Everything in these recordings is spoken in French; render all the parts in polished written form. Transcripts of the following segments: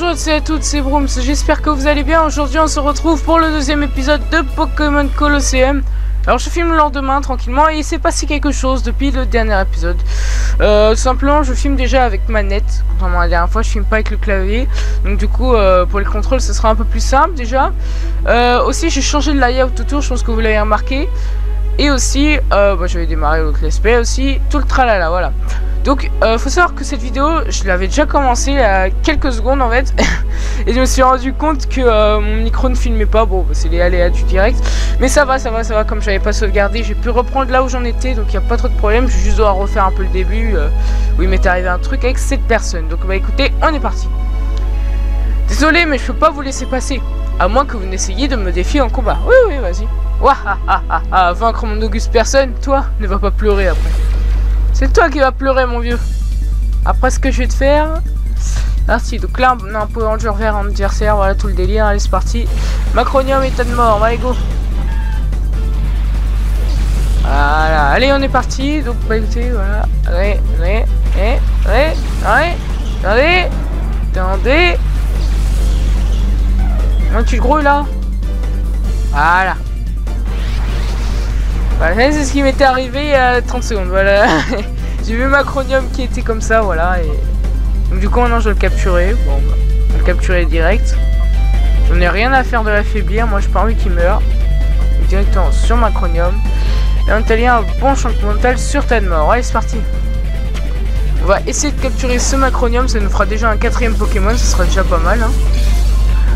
Bonjour à toutes, c'est Brooms, j'espère que vous allez bien. Aujourd'hui on se retrouve pour le deuxième épisode de Pokémon Colosseum. Alors je filme le lendemain tranquillement et il s'est passé quelque chose depuis le dernier épisode. Tout simplement je filme déjà avec manette, contrairement à la dernière fois je filme pas avec le clavier. Donc du coup pour les contrôles ce sera un peu plus simple déjà. Aussi j'ai changé de layout autour, je pense que vous l'avez remarqué. Et aussi, je vais démarrer l'autre let's play aussi, tout le tralala, voilà. Donc, faut savoir que cette vidéo, je l'avais déjà commencé il y a quelques secondes en fait. Et je me suis rendu compte que mon micro ne filmait pas. Bon, c'est les aléas du direct. Mais ça va, comme j'avais pas sauvegardé, j'ai pu reprendre là où j'en étais. Donc, il n'y a pas trop de problème, je vais juste devoir refaire un peu le début. Où il m'est arrivé un truc avec cette personne. Donc, bah écoutez, on est parti. Désolé, mais je peux pas vous laisser passer. À moins que vous n'essayiez de me défier en combat. Oui, vas-y. Wahahaha, vaincre mon auguste personne, toi, ne va pas pleurer après. C'est toi qui vas pleurer, mon vieux. Après ce que je vais te faire. Merci, donc là, on a un peu enlevé vers un adversaire, voilà tout le délire, allez, c'est parti. Macronium, état de mort, allez, go. Voilà, allez, on est parti, donc, bah écoutez, voilà. Attendez. Non, tu te grouilles là. Voilà. Voilà, c'est ce qui m'était arrivé il y a 30 secondes, voilà. J'ai vu Macronium qui était comme ça, voilà. Et donc du coup maintenant je vais le capturer. Bon, bah, je vais le capturer direct. J'en ai rien à faire de l'affaiblir, moi j'ai pas envie qu'il meure. Directement sur Macronium. Et on a un bon champ mental sur tas de mort. Allez, c'est parti. On va essayer de capturer ce Macronium, ça nous fera déjà un 4ème Pokémon, ce sera déjà pas mal, hein.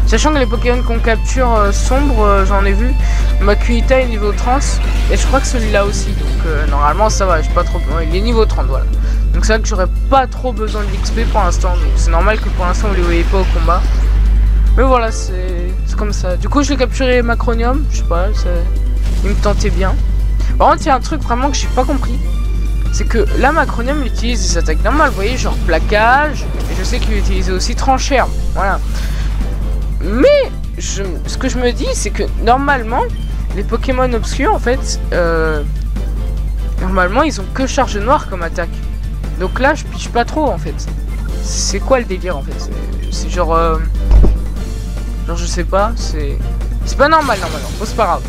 Sachant que les Pokémon qu'on capture sombres, j'en ai vu. Makuhita est niveau 30 et je crois que celui-là aussi. Donc normalement ça va, j'ai pas trop. Il est niveau 30, voilà. Donc c'est vrai que j'aurais pas trop besoin de l'XP pour l'instant. Donc c'est normal que pour l'instant vous les voyez pas au combat. Mais voilà, c'est comme ça. Du coup je l'ai capturé Macronium, je sais pas, il me tentait bien. Par contre il y a un truc vraiment que j'ai pas compris. C'est que là Macronium utilise des attaques normales, vous voyez, genre plaquage. Et je sais qu'il utilisait aussi tranchère. Voilà. Mais ce que je me dis, c'est que normalement, les Pokémon obscurs, en fait, normalement, ils ont que charge noire comme attaque. Donc là, je piche pas trop, en fait. C'est quoi le délire, en fait? C'est genre, je sais pas. C'est pas normal, normalement. Bon, c'est pas grave.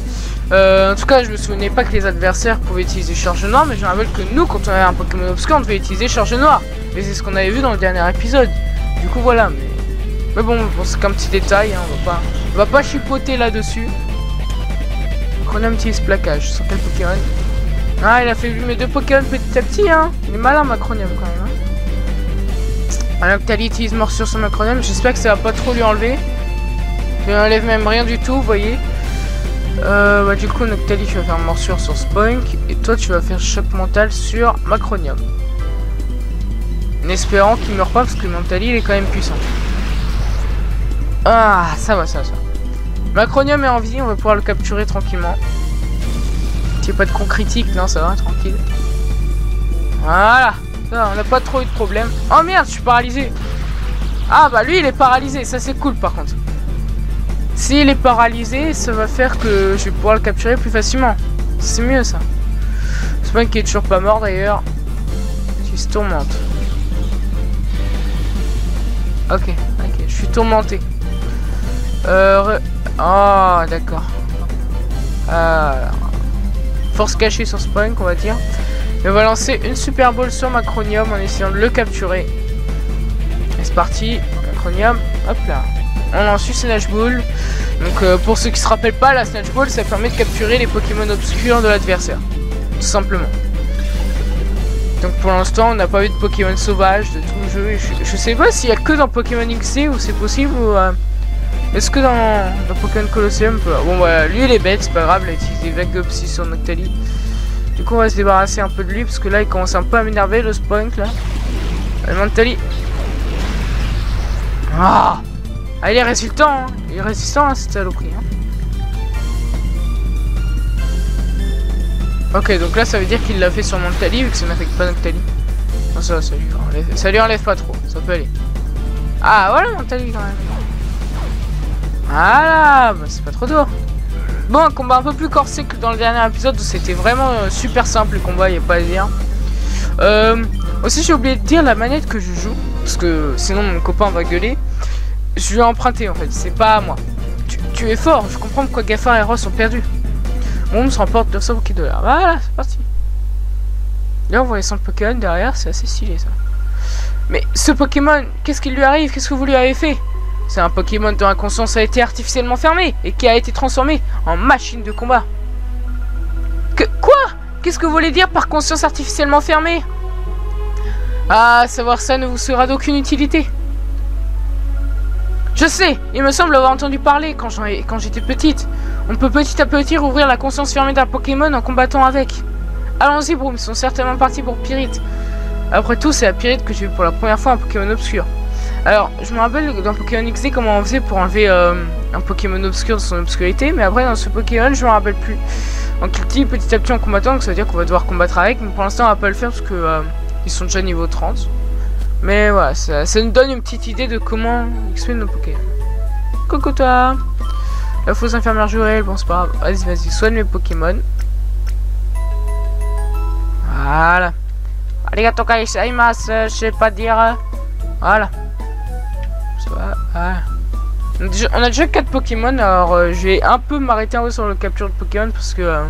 En tout cas, je me souvenais pas que les adversaires pouvaient utiliser charge noire, mais je me rappelle que nous, quand on avait un Pokémon obscur, on devait utiliser charge noire. Et c'est ce qu'on avait vu dans le dernier épisode. Du coup, voilà. Mais bon, c'est qu'un petit détail, hein, on va pas chipoter là-dessus. Macronium utilise plaquage sur quel Pokémon? Ah, il a fait mes deux Pokémon petit à petit, hein. Il est malin, Macronium, quand même, hein. Alors que Tali utilise morsure sur Macronium, j'espère que ça va pas trop lui enlever. Il enlève même rien du tout, vous voyez. Du coup, Noctali, tu vas faire morsure sur Spoink. Et toi, tu vas faire choc mental sur Macronium. En espérant qu'il meurt pas, parce que Noctali, il est quand même puissant. Ah, ça va. Macronium est en vie, on va pouvoir le capturer tranquillement. S'il n'y a pas de con critique, non, ça va, tranquille. Voilà, ça, on n'a pas trop eu de problème. Oh merde, je suis paralysé. Ah bah lui, il est paralysé, ça c'est cool par contre. S'il est paralysé, ça va faire que je vais pouvoir le capturer plus facilement. C'est mieux ça. C'est pas qui est toujours pas mort d'ailleurs. Il se tourmente. Ok, je suis tourmenté. Oh, d'accord. Force cachée sur Spoink, on va dire. Et on va lancer une Super Ball sur Macronium en essayant de le capturer. Et c'est parti. Macronium, hop là. On lance une Snatch Ball. Donc pour ceux qui se rappellent pas, la Snatch Ball, ça permet de capturer les Pokémon obscurs de l'adversaire. Tout simplement. Donc pour l'instant, on n'a pas eu de Pokémon sauvage de tout le jeu. Je sais pas s'il y a que dans Pokémon XC où c'est possible ou... Est-ce que dans Pokémon Colosseum bon voilà, lui il est bête, c'est pas grave, il a utilisé Vague Psy sur Noctali. Du coup on va se débarrasser un peu de lui parce que là il commence un peu à m'énerver le Spoink là. Noctali. Ah, il est résistant, hein. Il est résistant à cette saloperie, hein. Ok, donc là ça veut dire qu'il l'a fait sur Noctali vu que ça n'affecte pas Noctali. Non, ça lui enlève pas trop, ça peut aller. Ah voilà Noctali quand même. Voilà, bah, c'est pas trop dur. Bon, un combat un peu plus corsé que dans le dernier épisode où c'était vraiment super simple le combat, il n'y a pas à dire. Aussi j'ai oublié de dire la manette que je joue, parce que sinon mon copain va gueuler. Je lui ai emprunté en fait, c'est pas à moi. Tu es fort, je comprends pourquoi Gafar et Ross sont perdus. Mon homme se remporte 200 $. Voilà, c'est parti. Là on voit les 100 Pokémon derrière, c'est assez stylé ça. Mais ce Pokémon, qu'est-ce qui lui arrive? Qu'est-ce que vous lui avez fait? C'est un Pokémon dont la conscience a été artificiellement fermée et qui a été transformé en machine de combat. Quoi? Qu'est-ce que vous voulez dire par conscience artificiellement fermée? Ah, savoir ça ne vous sera d'aucune utilité. Je sais, il me semble avoir entendu parler quand j'étais petite. On peut petit à petit rouvrir la conscience fermée d'un Pokémon en combattant avec. Allons-y, Broom, ils sont certainement partis pour Pyrite. Après tout, c'est à Pyrite que j'ai vu pour la première fois un Pokémon obscur. Alors, je me rappelle dans Pokémon XD comment on faisait pour enlever un Pokémon obscur de son obscurité, mais après dans ce Pokémon, je me rappelle plus. Donc il dit petit à petit en combattant, donc ça veut dire qu'on va devoir combattre avec, mais pour l'instant on va pas le faire parce que ils sont déjà niveau 30. Mais voilà, ça nous donne une petite idée de comment XP nos Pokémon. Coucou toi. La fausse infirmière Joël, bon c'est pas grave. Vas-y, soigne mes Pokémon. Voilà. Arigato gozaimasu, je sais pas dire. Voilà. Voilà. On a déjà 4 Pokémon, alors je vais un peu m'arrêter un peu sur le capture de Pokémon parce que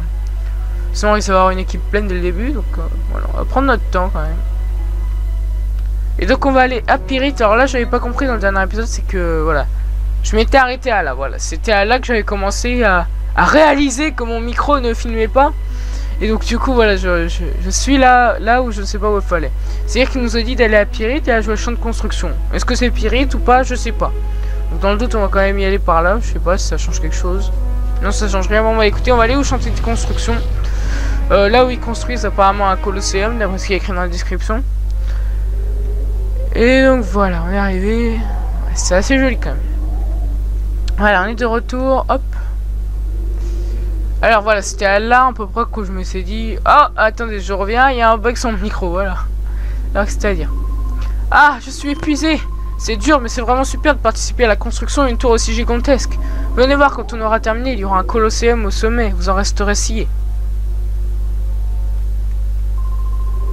sinon il va y avoir une équipe pleine dès le début, donc voilà, on va prendre notre temps quand même. Et donc on va aller à Pyrite. Alors là j'avais pas compris dans le dernier épisode, c'est que voilà, je m'étais arrêté à là, voilà, c'était à là que j'avais commencé à réaliser que mon micro ne filmait pas. Et donc du coup voilà, je suis là où je ne sais pas où il fallait. C'est-à-dire qu'il nous a dit d'aller à Pyrite et à jouer au champ de construction. Est-ce que c'est Pyrite ou pas? Je sais pas. Donc dans le doute on va quand même y aller par là. Je sais pas si ça change quelque chose. Non, ça change rien. Bon bah écoutez, on va aller au chantier de construction. Là où ils construisent apparemment un colosséum, d'après ce qui est écrit dans la description. Et donc voilà, on est arrivé. C'est assez joli quand même. Voilà, on est de retour. Hop. Alors voilà, c'était là à peu près que je me suis dit, oh attendez, je reviens, il y a un bug sur le micro, voilà. Alors c'est à dire, ah je suis épuisé. C'est dur, mais c'est vraiment super de participer à la construction d'une tour aussi gigantesque. Venez voir, quand on aura terminé, il y aura un colosséum au sommet, vous en resterez sciés.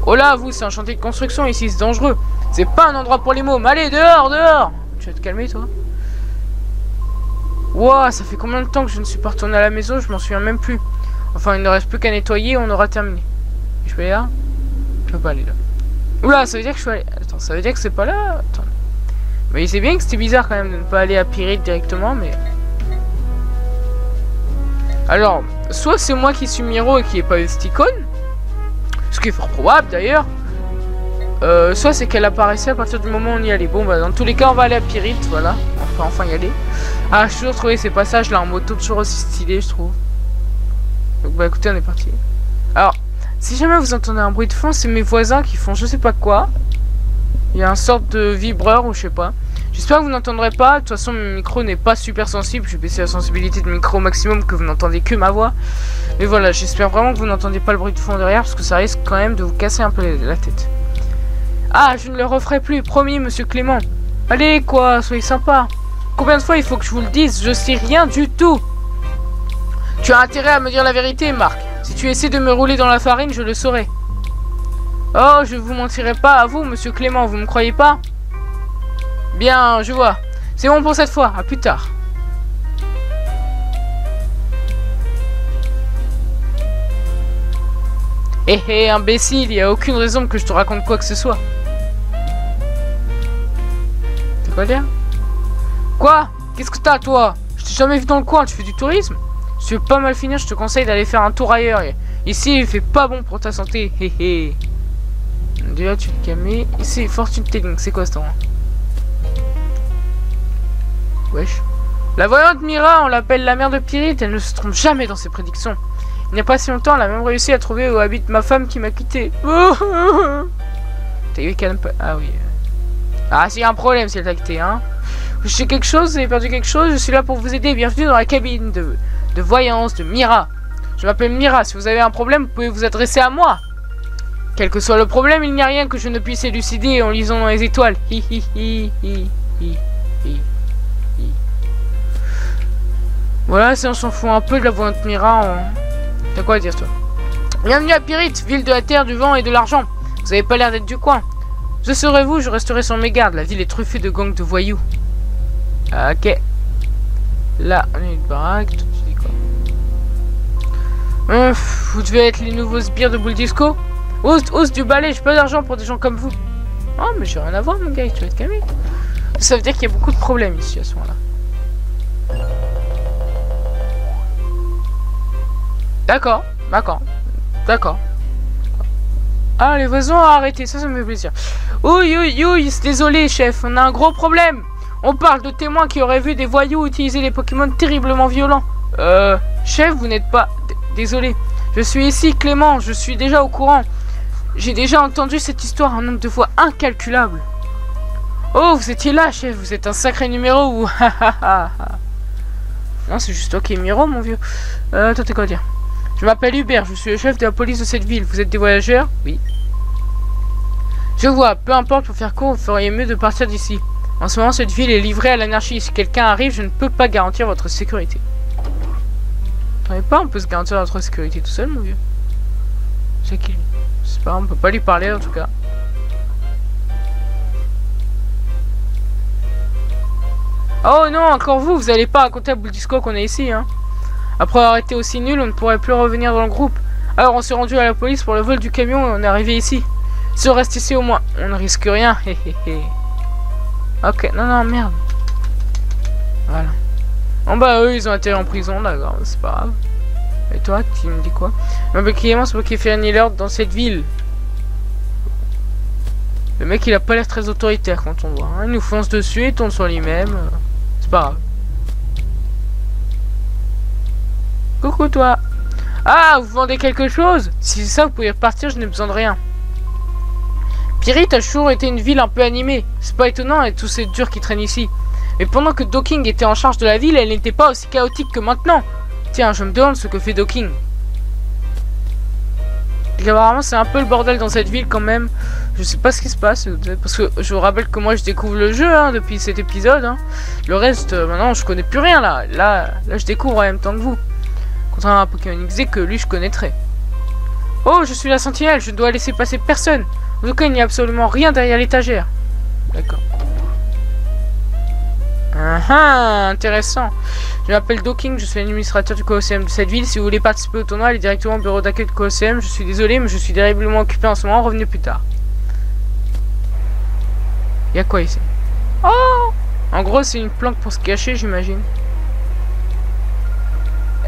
Oh là, vous, c'est un chantier de construction ici, c'est dangereux. C'est pas un endroit pour les mômes. Allez, dehors, dehors. Tu vas te calmer, toi? Wow, ça fait combien de temps que je ne suis pas retourné à la maison? Je m'en souviens même plus. Enfin, il ne reste plus qu'à nettoyer, on aura terminé. Je peux aller là? Je peux pas aller là. Oula, ça veut dire que je suis allé... Attends, ça veut dire que c'est pas là? Attends. Mais c'est bien que c'était bizarre quand même de ne pas aller à Pyrite directement, mais... Alors, soit c'est moi qui suis Miro et qui n'ai pas eu cette icône, ce qui est fort probable d'ailleurs. Soit c'est qu'elle apparaissait à partir du moment où on y allait. Bon bah dans tous les cas on va aller à Pyrite, voilà. On va enfin y aller. Ah, j'ai toujours trouvé ces passages là en moto toujours aussi stylés, je trouve. Donc bah écoutez, on est parti. Alors, si jamais vous entendez un bruit de fond, c'est mes voisins qui font je sais pas quoi. Il y a une sorte de vibreur ou je sais pas. J'espère que vous n'entendrez pas. De toute façon mon micro n'est pas super sensible. J'ai baissé la sensibilité de micro au maximum, que vous n'entendez que ma voix. Mais voilà, j'espère vraiment que vous n'entendez pas le bruit de fond derrière, parce que ça risque quand même de vous casser un peu la tête. Ah, je ne le referai plus, promis, monsieur Clément. Allez, quoi, soyez sympa. Combien de fois il faut que je vous le dise? Je sais rien du tout. Tu as intérêt à me dire la vérité, Marc. Si tu essaies de me rouler dans la farine, je le saurai. Oh, je ne vous mentirai pas à vous, monsieur Clément, vous me croyez pas? Bien, je vois. C'est bon pour cette fois, à plus tard. Hé, imbécile, il n'y a aucune raison que je te raconte quoi que ce soit. C'est quoi dire? Quoi? Qu'est-ce que t'as, toi? Je t'ai jamais vu dans le coin, tu fais du tourisme? Si tu veux pas mal finir, je te conseille d'aller faire un tour ailleurs. Ici, il fait pas bon pour ta santé. Hé. Déjà, tu te calmes. Ici, fortune telling, c'est quoi ce endroit? Wesh. La voyante Mira, on l'appelle la mère de Pyrite, elle ne se trompe jamais dans ses prédictions. Il n'y a pas si longtemps, elle a même réussi à trouver où habite ma femme qui m'a quitté. T'as eu qu'elle... Ah oui. Ah, s'il y a un problème, si elle t'a quitté, hein. Je sais quelque chose, vous avez perdu quelque chose, je suis là pour vous aider. Bienvenue dans la cabine de voyance de Mira. Je m'appelle Mira, si vous avez un problème, vous pouvez vous adresser à moi. Quel que soit le problème, il n'y a rien que je ne puisse élucider en lisant dans les étoiles. Voilà, si on s'en fout un peu de la voyante Mira, T'as quoi à dire, toi? Bienvenue à Pyrite, ville de la terre, du vent et de l'argent. Vous avez pas l'air d'être du coin. Je serai vous, je resterai sur mes gardes. La ville est truffée de gangs de voyous. Ok. Là, on a une baraque. Tu dis quoi? Vous devez être les nouveaux sbires de Boule Disco. Ose du balai, j'ai pas d'argent pour des gens comme vous. Oh, mais j'ai rien à voir, mon gars, tu vas te calmer. Ça veut dire qu'il y a beaucoup de problèmes ici à ce moment-là. D'accord, d'accord. Ah, les voisins ont arrêté, ça me fait plaisir. Oui, désolé, chef, on a un gros problème. On parle de témoins qui auraient vu des voyous utiliser des Pokémon terriblement violents. Chef, vous n'êtes pas... Désolé. Je suis ici, Clément, je suis déjà au courant. J'ai déjà entendu cette histoire un nombre de fois incalculable. Oh, vous étiez là, chef, vous êtes un sacré numéro ou... Non, c'est juste toi qui es Miro, mon vieux. Toi, t'es quoi dire? Je m'appelle Hubert, je suis le chef de la police de cette ville. Vous êtes des voyageurs? Oui. Je vois, peu importe, pour faire court, vous feriez mieux de partir d'ici. En ce moment, cette ville est livrée à l'anarchie. Si quelqu'un arrive, je ne peux pas garantir votre sécurité. Vous savez pas, on peut se garantir notre sécurité tout seul, mon vieux. C'est qui lui? Je sais pas, on peut pas lui parler en tout cas. Oh non, encore vous, vous allez pas raconter à Boule Disco qu'on est ici, hein. Après avoir été aussi nul, on ne pourrait plus revenir dans le groupe. Alors on s'est rendu à la police pour le vol du camion et on est arrivé ici. Si on reste ici au moins, on ne risque rien. Ok, non, merde. Voilà. Bon bah eux ils ont été en prison, d'accord, c'est pas grave. Et toi, tu me dis quoi? Mais Clément, c'est moi qui ai fait un healer dans cette ville. Le mec il a pas l'air très autoritaire quand on voit, hein. Il nous fonce dessus, il tourne sur lui-même. C'est pas grave. Coucou toi. Ah, vous vendez quelque chose? Si c'est ça, vous pouvez repartir, je n'ai besoin de rien. Pierrite a toujours été une ville un peu animée. C'est pas étonnant avec tous ces durs qui traînent ici. Mais pendant que Docking était en charge de la ville, elle n'était pas aussi chaotique que maintenant. Tiens, je me demande ce que fait Docking. Apparemment, c'est un peu le bordel dans cette ville quand même. Je sais pas ce qui se passe. Parce que je vous rappelle que moi, je découvre le jeu hein, depuis cet épisode. Hein. Le reste, maintenant, je connais plus rien là. Là, je découvre en même temps que vous. Contrairement à Pokémon XD que lui, je connaîtrais. Oh, je suis la sentinelle. Je ne dois laisser passer personne. En tout cas, il n'y a absolument rien derrière l'étagère. D'accord. Intéressant. Je m'appelle Docking, je suis l'administrateur du Colosseum de cette ville. Si vous voulez participer au tournoi, allez directement au bureau d'accueil du Colosseum. Je suis désolé, mais je suis terriblement occupé en ce moment. Revenez plus tard. Y'a quoi ici? Oh! En gros, c'est une planque pour se cacher, j'imagine.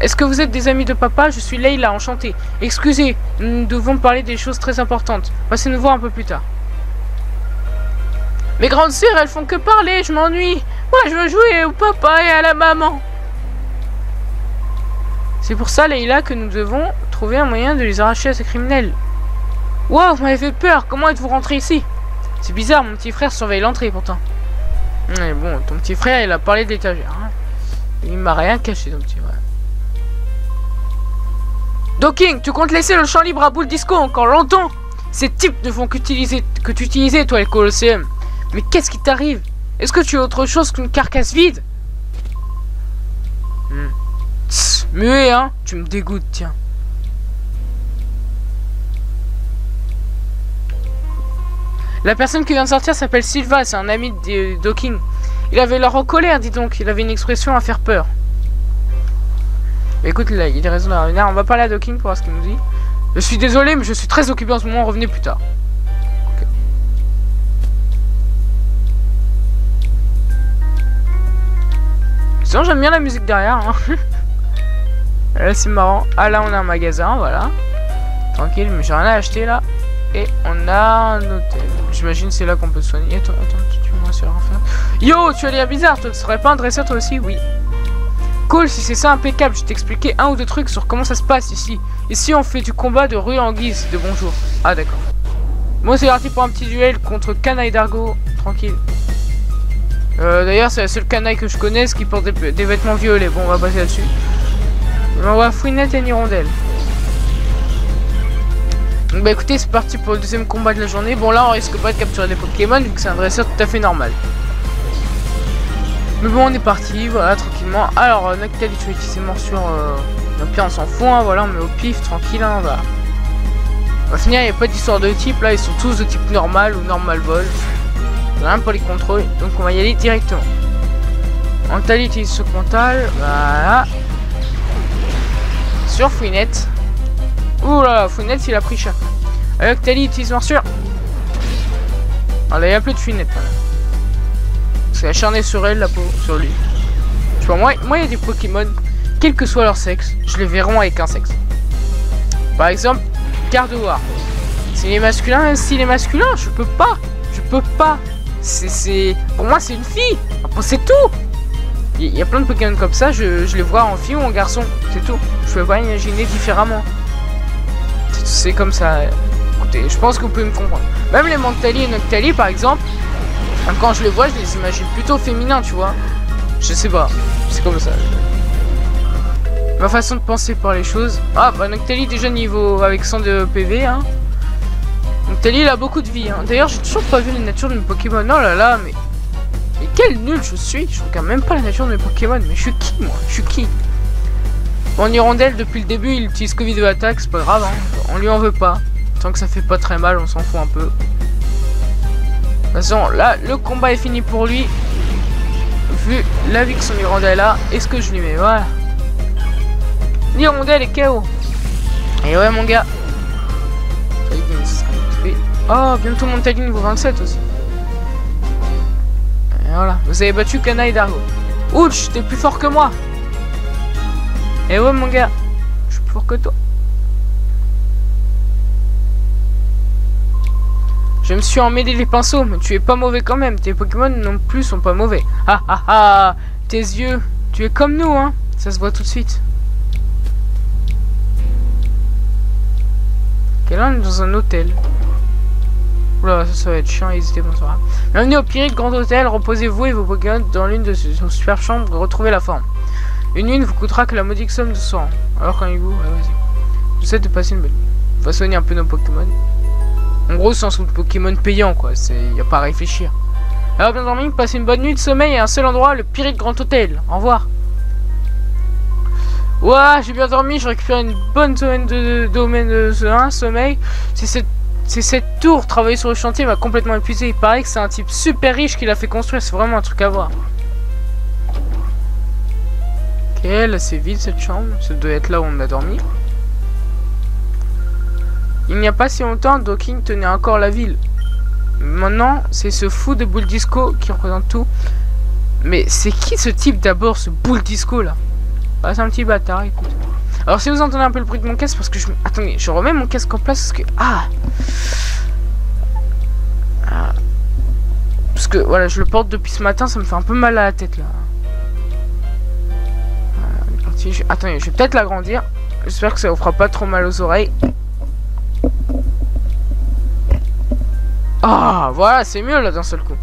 Est-ce que vous êtes des amis de papa? Je suis Leila, enchantée. Excusez, nous devons parler des choses très importantes. Passez nous voir un peu plus tard. Mes grandes sœurs, elles font que parler, je m'ennuie. Moi, je veux jouer au papa et à la maman. C'est pour ça, Leila, que nous devons trouver un moyen de les arracher à ces criminels. Wow, vous m'avez fait peur. Comment êtes-vous rentré ici? C'est bizarre, mon petit frère surveille l'entrée pourtant. Mais bon, ton petit frère, il a parlé de l'étagère. Hein. Il m'a rien caché, ton petit frère. Docking, tu comptes laisser le champ libre à Boule Disco encore longtemps? Ces types ne font que tu utilisais, toi, le Colosseum. Mais qu'est-ce qui t'arrive? Est-ce que tu es autre chose qu'une carcasse vide? Tss, muet, hein? Tu me dégoûtes, tiens. La personne qui vient de sortir s'appelle Silva, c'est un ami de Docking. Il avait l'air en colère, dis donc. Il avait une expression à faire peur. Mais écoute, là, il y a des raisons de revenir. On va parler à Docking pour voir ce qu'il nous dit. Je suis désolé, mais je suis très occupé en ce moment. Revenez plus tard. Okay. Sinon, j'aime bien la musique derrière. Hein. Là, c'est marrant. Ah, là, on a un magasin, voilà. Tranquille, mais j'ai rien à acheter là. Et on a un hôtel. J'imagine c'est là qu'on peut se soigner. Attends, tu m'as sur faire. Yo, tu as l'air bizarre. Tu serais pas un dresseur toi aussi? Oui. Cool, si c'est ça, impeccable. Je vais t'expliquer un ou deux trucs sur comment ça se passe ici. Ici, on fait du combat de rue en guise de bonjour. Ah, d'accord. Moi, c'est parti pour un petit duel contre Canaille d'Argo. Tranquille. D'ailleurs, c'est la seule canaille que je connaisse qui porte des vêtements violets. Bon, on va passer là-dessus. On va Fouinette et une hirondelle. Donc bah écoutez, c'est parti pour le deuxième combat de la journée. Bon là on risque pas de capturer des Pokémon vu que c'est un dresseur tout à fait normal. Mais bon on est parti, voilà, tranquillement. Alors Noctel tu utilises ses morsures, donc là on s'en fout, hein, voilà, on met au pif, tranquille, hein, on va finir, il n'y a pas d'histoire de type, là ils sont tous de type normal ou normal vol. Rien pour les contrôles, donc on va y aller directement. Mentali utilise ce mental. Voilà. Sur Fouinette. Ouh là là, Fouinette il a pris cher. Avec Tali utilise morsure. Ah là il n'y a plus de Fouinette. C'est acharné sur elle, la peau, sur lui. Je sais pas, moi il y a des Pokémon, quel que soit leur sexe, je les verrai avec un sexe. Par exemple, Gardevoir. S'il est masculin, je peux pas. Je peux pas. Pour moi c'est une fille. Après c'est tout. Il y a plein de Pokémon comme ça, je les vois en fille ou en garçon. C'est tout. Je peux pas imaginer différemment. C'est comme ça. Écoutez, je pense que vous pouvez me comprendre. Même les Mentali et Noctali par exemple, quand je les vois, je les imagine plutôt féminins, tu vois. Je sais pas. C'est comme ça. Ma façon de penser par les choses. Ah bah Noctali déjà niveau avec 100 de PV hein. Noctali il a beaucoup de vie hein. D'ailleurs j'ai toujours pas vu la nature de mes Pokémon. Oh là là mais quel nul je suis. Je regarde même pas la nature de mes Pokémon. Mais je suis qui moi? Je suis qui? Bon Hirondelle depuis le début il utilise Covid de attaque. C'est pas grave hein. On lui en veut pas. Tant que ça fait pas très mal on s'en fout un peu. De toute façon là le combat est fini pour lui. Vu la vie que son Hirondelle a. Est-ce que je lui mets? Voilà. L'hirondelle est KO. Et ouais mon gars. Oh bientôt mon tag niveau 27 aussi. Et voilà. Vous avez battu Kana et Dargo. Ouch, t'es plus fort que moi. Et ouais mon gars. Je suis plus fort que toi. Je me suis emmêlé les pinceaux. Mais tu es pas mauvais quand même. Tes Pokémon non plus sont pas mauvais. Ah ah ah. Tes yeux. Tu es comme nous hein. Ça se voit tout de suite. Ok, là on est dans un hôtel. Oula, ça va être chiant, hésitez, bonsoir. Bienvenue au Pyrite Grand Hôtel, reposez-vous et vos Pokémon dans l'une de nos super chambres, retrouvez la forme. Une nuit ne vous coûtera que la modique somme de 100. Alors quand il vous, ouais, vas-y. Je vous souhaite de passer une bonne nuit. On va soigner un peu nos Pokémon. En gros, sans sous Pokémon payant, quoi, y a pas à réfléchir. Alors bien dormi, passez une bonne nuit de sommeil à un seul endroit, le Pyrite Grand Hôtel. Au revoir. Ouah, j'ai bien dormi, je récupère une bonne semaine de domaine de sommeil. C'est cette tour, travailler sur le chantier m'a complètement épuisé. Il paraît que c'est un type super riche qui l'a fait construire, c'est vraiment un truc à voir. Ok, là c'est vide cette chambre, ça doit être là où on a dormi. Il n'y a pas si longtemps, Docking tenait encore la ville. Maintenant, c'est ce fou de boule disco qui représente tout. Mais c'est qui ce type d'abord, ce boule disco là? Ah, c'est un petit bâtard, écoute. Alors si vous entendez un peu le bruit de mon casque, parce que attendez, je remets mon casque en place parce que... Parce que voilà, je le porte depuis ce matin, ça me fait un peu mal à la tête là. On est parti. Attendez, je vais peut-être l'agrandir. J'espère que ça vous fera pas trop mal aux oreilles. Ah, voilà, c'est mieux là d'un seul coup.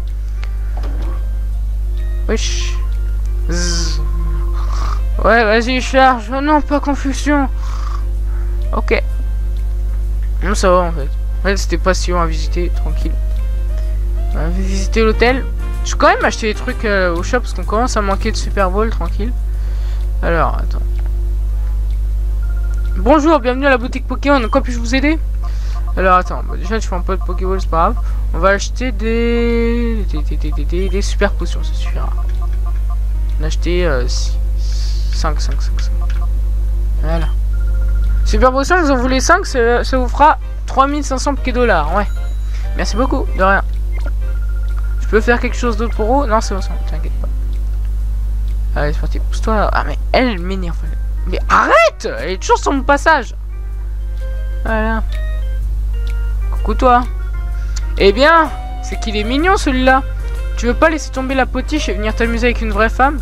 Wesh. Zzz. Ouais, vas-y, charge. Oh non, pas confusion. Ok. Non, ça va en fait. En fait, c'était pas si long à visiter, tranquille. On va visiter l'hôtel. Je vais quand même acheter des trucs au shop parce qu'on commence à manquer de Super Bowl, tranquille. Alors, attends. Bonjour, bienvenue à la boutique Pokémon. Quoi puis-je vous aider? Alors, attends. Bah, déjà, je fais un peu de Pokéball, c'est pas grave. On va acheter des super potions, ça suffira. On a acheté 5. Voilà. Super potion, vous en voulez 5, ça vous fera 3500 $. Ouais. Merci beaucoup, de rien. Je peux faire quelque chose d'autre pour vous? Non, c'est bon, t'inquiète pas. Allez, c'est parti, pousse-toi. Ah, mais elle m'énerve. Mais arrête! Elle est toujours sur mon passage. Voilà. Coucou toi. Eh bien, c'est qu'il est mignon celui-là. Tu veux pas laisser tomber la potiche et venir t'amuser avec une vraie femme?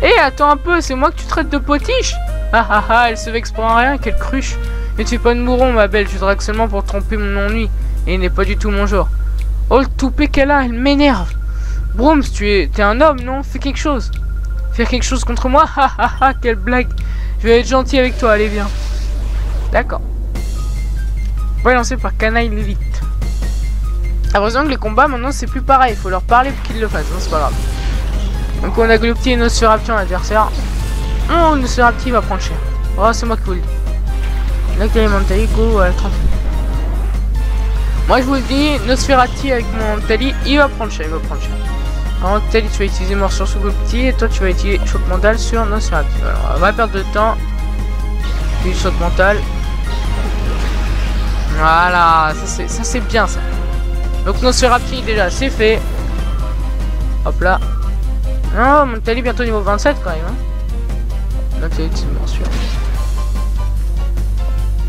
Eh, attends un peu, c'est moi que tu traites de potiche? Ah ah ah, elle se vexe pour un rien, quelle cruche. Ne tu es pas de mouron, ma belle, je drague seulement pour tromper mon ennui. Et il n'est pas du tout mon genre. Oh, le toupet qu'elle a, elle m'énerve. Brooms, t'es un homme, non? Fais quelque chose. Faire quelque chose contre moi? Ah ah ah, quelle blague. Je vais être gentil avec toi, allez, viens. D'accord. On va lancer par Canaille vite. Heureusement que les combats, maintenant, c'est plus pareil. Il faut leur parler pour qu'ils le fassent, hein, c'est pas grave. Donc on a Glupti et Nosferapti en adversaire. Oh, Nosferapti va prendre cher. Oh, c'est moi qui vous le dis. Là, que Mentali, go à la 30. Moi, je vous le dis, Nosferapti avec mon Mentali, il va prendre cher, Alors Noctali, tu vas utiliser morsure sur Gloopty et toi tu vas utiliser choc mental sur Nosferatu. Alors on va perdre de temps. Puis choc mental. Voilà, ça c'est bien ça. Donc Nosferatu déjà c'est fait. Hop là. Oh, Noctali bientôt niveau 27 quand même. Hein. Noctali, c'est morsure.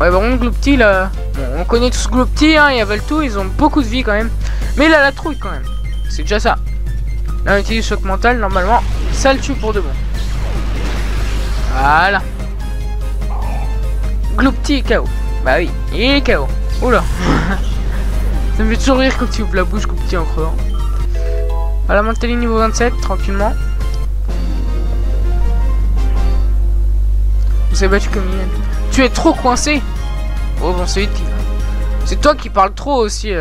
Ouais, bon, Gloopty là. Bon, on connaît tous Gloopty, hein, ils avalent tout, ils ont beaucoup de vie quand même. Mais il a la trouille quand même. C'est déjà ça. Là, on utilise choc mental, normalement, ça le tue pour de bon. Voilà. Gloopty est KO. Bah oui, il est KO. Oula. Ça me fait toujours rire quand tu ouvres la bouche, Gloopty en crevant. Voilà, Noctali niveau 27, tranquillement. Vous avez battu comme il. Tu es trop coincé. Oh bon, c'est vite. C'est toi qui parles trop aussi.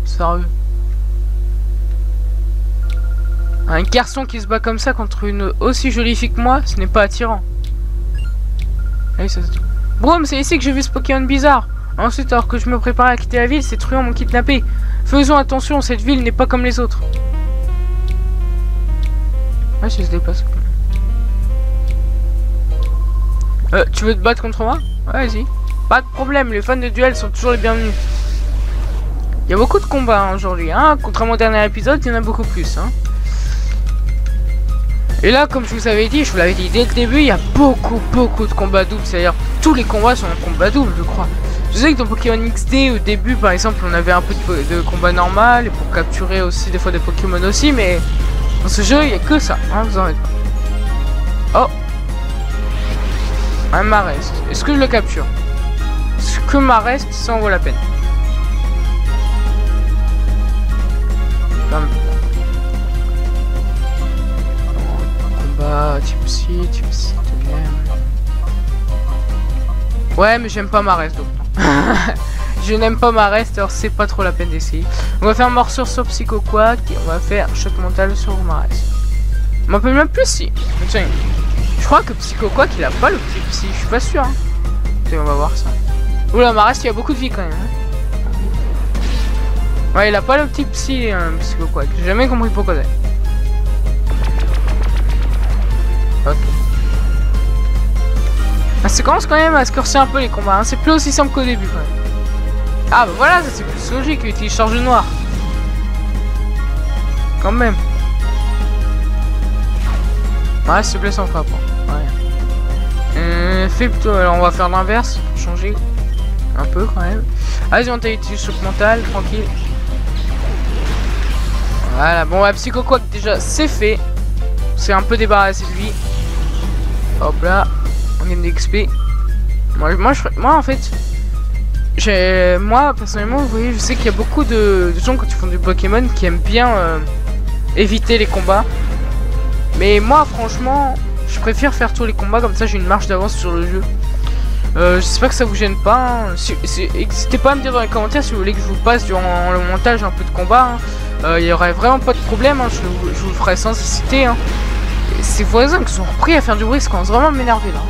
Sérieux. Un garçon qui se bat comme ça contre une aussi jolie fille que moi, ce n'est pas attirant. Allez, ça se dit. Broom, c'est ici que j'ai vu ce Pokémon bizarre. Ensuite, alors que je me préparais à quitter la ville, ces truands m'ont kidnappé. Faisons attention, cette ville n'est pas comme les autres. Ouais, je se déplace. Tu veux te battre contre moi? Ouais, vas-y. Pas de problème, les fans de duel sont toujours les bienvenus. Il y a beaucoup de combats hein, aujourd'hui, hein. Contrairement au dernier épisode, il y en a beaucoup plus, hein. Et là, comme je vous avais dit, je vous l'avais dit dès le début, il y a beaucoup de combats doubles. C'est-à-dire, tous les combats sont en combat double, je crois. Je sais que dans Pokémon XD, au début, par exemple, on avait un peu de combat normal, et pour capturer aussi des fois des Pokémon aussi, mais dans ce jeu, il n'y a que ça, hein, vous en êtes pas. Oh, un Marest. Est-ce que je le capture? Est-ce que Marest, ça en vaut la peine? Combat, type psy, ouais, mais j'aime pas Marest donc. Je n'aime pas Marest, alors c'est pas trop la peine d'essayer. On va faire morsure sur Psycho Quack et on va faire choc mental sur Marest. On m'appelle même plus si. Tiens, je crois que Psycho Quack il a pas le petit psy, je suis pas sûr. Hein. Tiens, on va voir ça. Oula, Marest il a beaucoup de vie quand même. Hein. Ouais, il a pas le petit psy, Psycho Quack. J'ai jamais compris pourquoi c'est. Ok. Ah, ça commence quand même à se corser un peu les combats, hein. C'est plus aussi simple qu'au début quand même. Ah bah voilà, ça c'est plus logique, il utilise charge noire. Quand même. Ouais, s'il te plaît, ça en fera pas. Ouais. Fais plutôt, alors on va faire l'inverse, changer un peu quand même. Vas-y, on t'a utilisé choc mental, tranquille. Voilà, bon, ouais, Psycho Quack déjà c'est fait. C'est un peu débarrassé de lui. Hop là, on gagne d'XP. Moi en fait, moi personnellement, vous voyez, je sais qu'il y a beaucoup de gens quand ils font du Pokémon qui aiment bien éviter les combats. Mais moi, franchement, je préfère faire tous les combats comme ça. J'ai une marge d'avance sur le jeu. J'espère que ça vous gêne pas. Hein. N'hésitez pas à me dire dans les commentaires si vous voulez que je vous passe durant le montage un peu de combat. Hein. Il y aurait vraiment pas de problème. Hein. Je vous le ferai sans hésiter. Hein. Ces voisins qui sont repris à faire du bruit, ça commence vraiment à m'énerver là.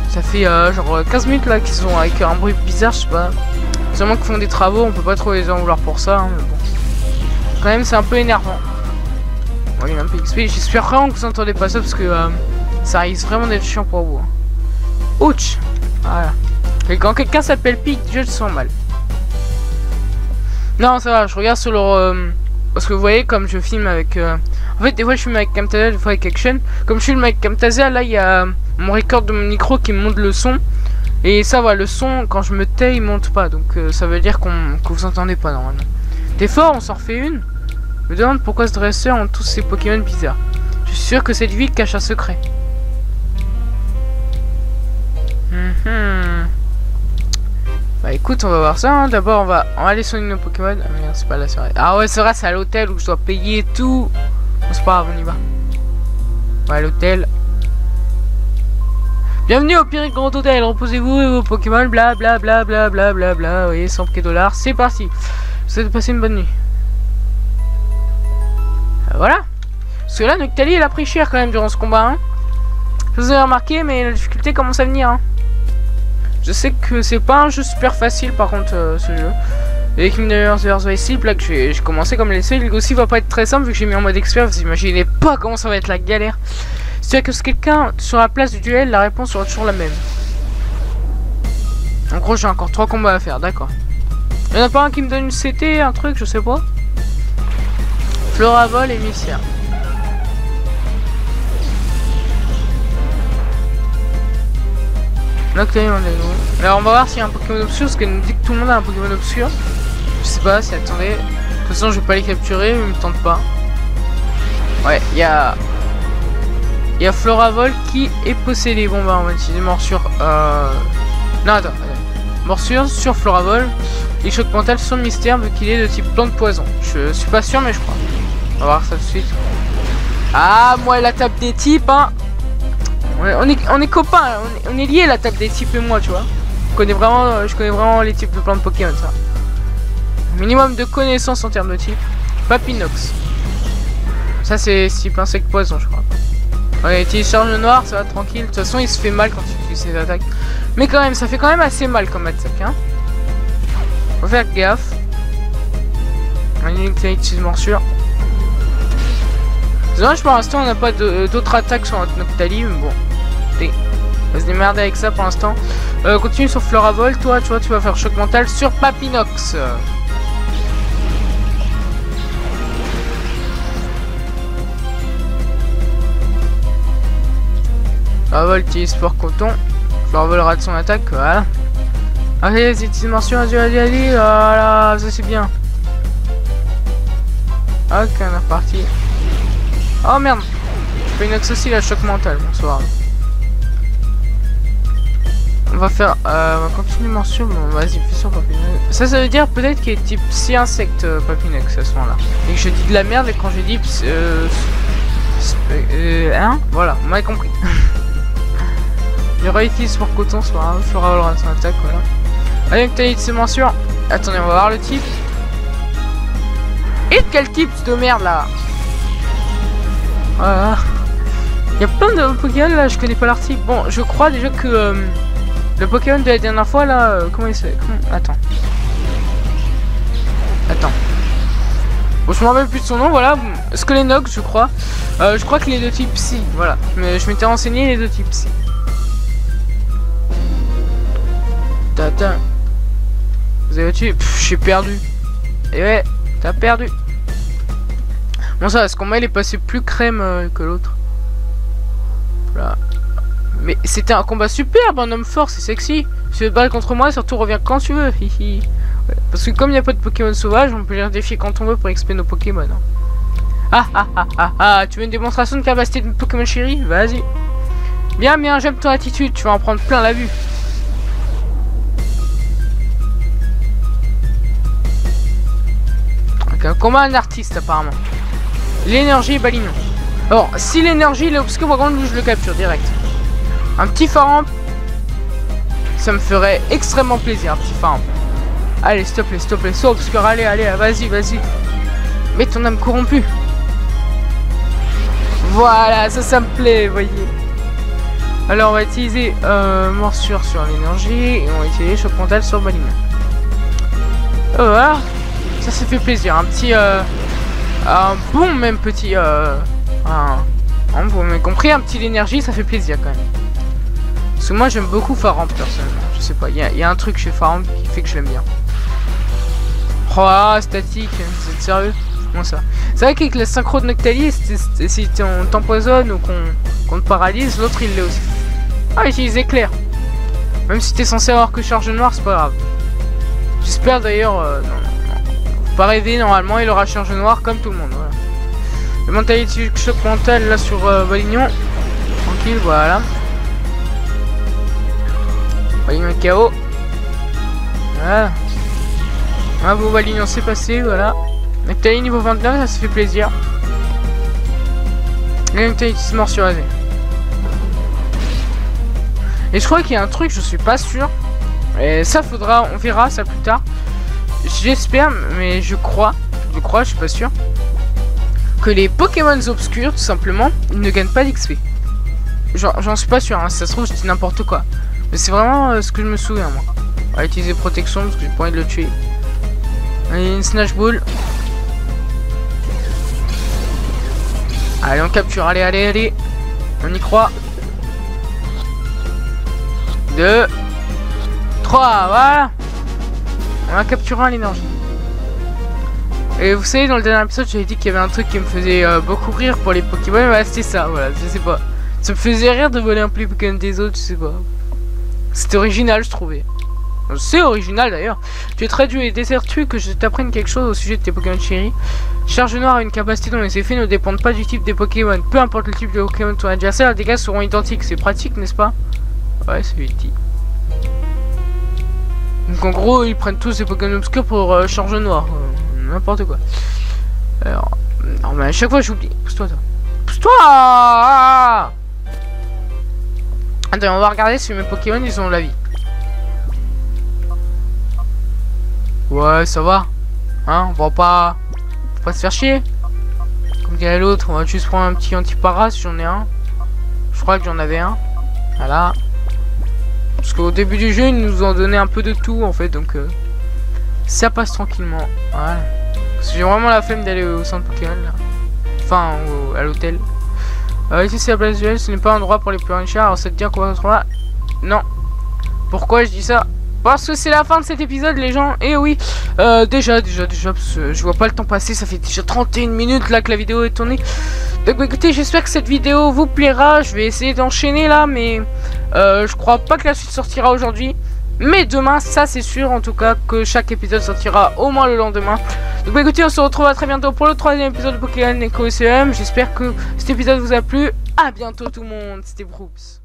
Ça fait genre 15 minutes là qu'ils sont avec un bruit bizarre, je sais pas. Seulement qu'ils font des travaux, on peut pas trop les en vouloir pour ça, hein, mais bon. Quand même, c'est un peu énervant. Bon, il y a un peu XP. J'espère vraiment que vous entendez pas ça parce que ça risque vraiment d'être chiant pour vous. Hein. Ouch! Voilà. Et quand quelqu'un s'appelle Pic, je le sens mal. Non, ça va, je regarde sur leur. Parce que vous voyez, comme je filme avec. En fait, des fois je filme avec Camtasia, des fois avec Action. Comme je filme avec Camtasia, là il y a mon record de mon micro qui me monte le son. Et ça va, le son, quand je me tais, il monte pas. Donc ça veut dire que vous entendez pas normalement. Des fois, on s'en refait une. Je me demande pourquoi ce dresseur ont tous ces Pokémon bizarres. Je suis sûr que cette ville cache un secret. Bah écoute, on va voir ça. Hein. D'abord, on va aller soigner nos Pokémon. Ah merde, c'est pas là, c'est vrai. Ah ouais, c'est vrai, c'est à l'hôtel où je dois payer tout. Bon, c'est pas grave, on y va. Ouais, l'hôtel. Bienvenue au Pyrrhic Grand Hôtel. Reposez-vous et vos Pokémon, bla bla bla bla bla bla bla. Vous voyez, 100 $. C'est parti. Vous avez passé une bonne nuit. Voilà. Parce que là, Noctali, elle a pris cher quand même durant ce combat. Hein. Je vous ai remarqué, mais la difficulté commence à venir. Hein. Je sais que c'est pas un jeu super facile par contre ce jeu. Et Kingdom Hearts vs Sleep, là que j'ai commencé comme les seuls. Il aussi va pas être très simple vu que j'ai mis en mode expert. Vous imaginez pas comment ça va être la galère. C'est-à-dire que si quelqu'un sur la place du duel, la réponse sera toujours la même. En gros, j'ai encore 3 combats à faire, d'accord. Il y en a pas un qui me donne une CT, un truc, je sais pas. Floravol et Missia. Nocturne, alors on va voir s'il y a un Pokémon obscur, parce qu'elle nous dit que tout le monde a un Pokémon obscur. Je sais pas si, attendez. De toute façon, je vais pas les capturer, mais ils me tentent pas. Ouais, il y a Floravol qui est possédé. Bon bah on va utiliser morsure. Non attends. Morsure sur Floravol. Et choc mental sur Mystère vu qu'il est de type plante poison. Je suis pas sûr mais je crois. On va voir ça tout de suite. Ah moi la table des types hein. On est copains, on est liés la table des types et moi tu vois. Je connais vraiment les types de plantes Pokémon ça. Minimum de connaissances en termes de type. Papinox. Ça c'est type insecte poison je crois. Ouais, utilise charge noire, ça va tranquille. De toute façon, il se fait mal quand tu utilises ses attaques. Mais quand même, ça fait quand même assez mal comme attaque. Hein. Faut faire gaffe. On utilise morsure. C'est dommage pour l'instant, on n'a pas d'autres attaques sur notre Noctali. Mais bon, on va se démerder avec ça pour l'instant. Continue sur Floravol. Toi, tu vois, tu vas faire choc mental sur Papinox. Floravol utilise sport coton. Floravol rate son attaque, voilà. Allez, c'est une dimension, allez, voilà, ça c'est bien. Ok, on est reparti. Oh merde, Papinox aussi la choc mental, bonsoir. On va faire, on va continuer mention, bon vas-y, fais sur Papinox. Ça veut dire peut-être qu'il est type psy insecte Papinox à ce moment-là. Et que je dis de la merde et quand j'ai dit hein, voilà, on m'avait compris. Je réutilise pour coton sur un Floravol son attaque, voilà. Allez, une de ses mensures. Attendez, on va voir le type. Et quel type de merde là? Voilà. Il y a plein de Pokémon là, je connais pas leur type. Bon, je crois déjà que le Pokémon de la dernière fois là, comment il s'appelle? Attends. Bon, je me rappelle plus de son nom, voilà. Skolenox, je crois. Je crois qu'il est de type Psy, voilà. Mais je m'étais renseigné, il est de type Psy. Tata. Vous avez tué? J'ai perdu. Et ouais, t'as perdu. Bon ça, ce combat il est passé plus crème que l'autre. Voilà. Mais c'était un combat superbe, un homme fort, c'est sexy. Tu veux te battre contre moi, surtout reviens quand tu veux. Ouais. Parce que comme il n'y a pas de Pokémon sauvages, on peut les défier quand on veut pour XP nos Pokémon. Ah, tu veux une démonstration de capacité de Pokémon chéri? Vas-y. Bien, j'aime ton attitude, tu vas en prendre plein la vue. Un combat un artiste apparemment. L'énergie est balignon. Alors si l'énergie il est obscur, par contre je le capture direct. Un petit Faramp, ça me ferait extrêmement plaisir. Un petit Faramp. Allez s'il te plaît, sois obscur. Allez, vas-y. Mets ton âme corrompue. Voilà, ça me plaît, voyez. Alors on va utiliser morsure sur l'énergie et on va utiliser choc mental sur balignon. Voilà. Ça fait plaisir, un petit un bon même petit vous m'avez compris, un petit l'énergie ça fait plaisir quand même. Parce que moi j'aime beaucoup Faramp personnellement, je sais pas, il y a un truc chez Faramp qui fait que je l'aime bien. Oh statique, vous êtes sérieux? Comment ça? C'est vrai qu'avec la synchro de Noctali, si on t'empoisonne ou qu'on te paralyse, l'autre il l'est aussi. Ah utilise éclair. Même si t'es censé avoir que charge noire, c'est pas grave. J'espère d'ailleurs non. Pas rêver, normalement il aura charge noire comme tout le monde, voilà. Le mentality choc mental là sur Balignon. Tranquille, voilà. Balignon KO. Voilà. Ah bon, Balignon c'est passé, voilà. Noctali niveau 29, ça fait plaisir. Et Noctali se mord sur AZ. Et je crois qu'il y a un truc, je suis pas sûr. Et ça faudra, on verra ça plus tard. J'espère, mais je crois, je suis pas sûr, que les Pokémon obscurs, tout simplement, ils ne gagnent pas d'XP. J'en suis pas sûr, hein, si ça se trouve, je dis n'importe quoi. Mais c'est vraiment ce que je me souviens, moi. On va utiliser protection parce que j'ai pas envie de le tuer. Allez, une Snatch Ball. Allez, on capture. Allez, allez, allez. On y croit. 2, 3, voilà. On a capturé un l'énergie. Et vous savez, dans le dernier épisode, j'avais dit qu'il y avait un truc qui me faisait beaucoup rire pour les Pokémon. Bah, c'était ça, voilà, je sais pas. Ça me faisait rire de voler un peu les Pokémon des autres, je sais pas. C'était original, je trouvais. C'est original d'ailleurs. Tu es traduit et désires-tu que je t'apprenne quelque chose au sujet de tes Pokémon chéris? Charge noire a une capacité dont les effets ne dépendent pas du type des Pokémon. Peu importe le type de Pokémon de ton adversaire, les dégâts seront identiques. C'est pratique, n'est-ce pas? Ouais, c'est utile. Donc en gros, ils prennent tous des Pokémon obscurs pour charge noire. N'importe quoi. Alors, non, mais à chaque fois j'oublie. Pousse-toi, toi. Pousse-toi! Attends, on va regarder si mes Pokémon ils ont la vie. Ouais, ça va. Hein, on va pas se faire chier. Comme dirait l'autre, on va juste prendre un petit anti-para si j'en ai un. Je crois que j'en avais un. Voilà. Parce qu'au début du jeu, ils nous ont donné un peu de tout en fait, donc ça passe tranquillement. Voilà. Parce que j'ai vraiment la flemme d'aller au centre Pokémon là. Enfin, à l'hôtel. Ici c'est la place duel, ce n'est pas un endroit pour les plus riches. Alors ça te dit qu'on va retrouver là? Non. Pourquoi je dis ça? Parce que c'est la fin de cet épisode les gens. Et oui, déjà parce que je vois pas le temps passer. Ça fait déjà 31 minutes là que la vidéo est tournée. Donc bah, écoutez, j'espère que cette vidéo vous plaira. Je vais essayer d'enchaîner là, mais je crois pas que la suite sortira aujourd'hui. Mais demain, ça c'est sûr en tout cas que chaque épisode sortira au moins le lendemain. Donc bah, écoutez, on se retrouve très bientôt pour le 3e épisode de Pokémon Colosseum. J'espère que cet épisode vous a plu. À bientôt tout le monde, c'était Brooks.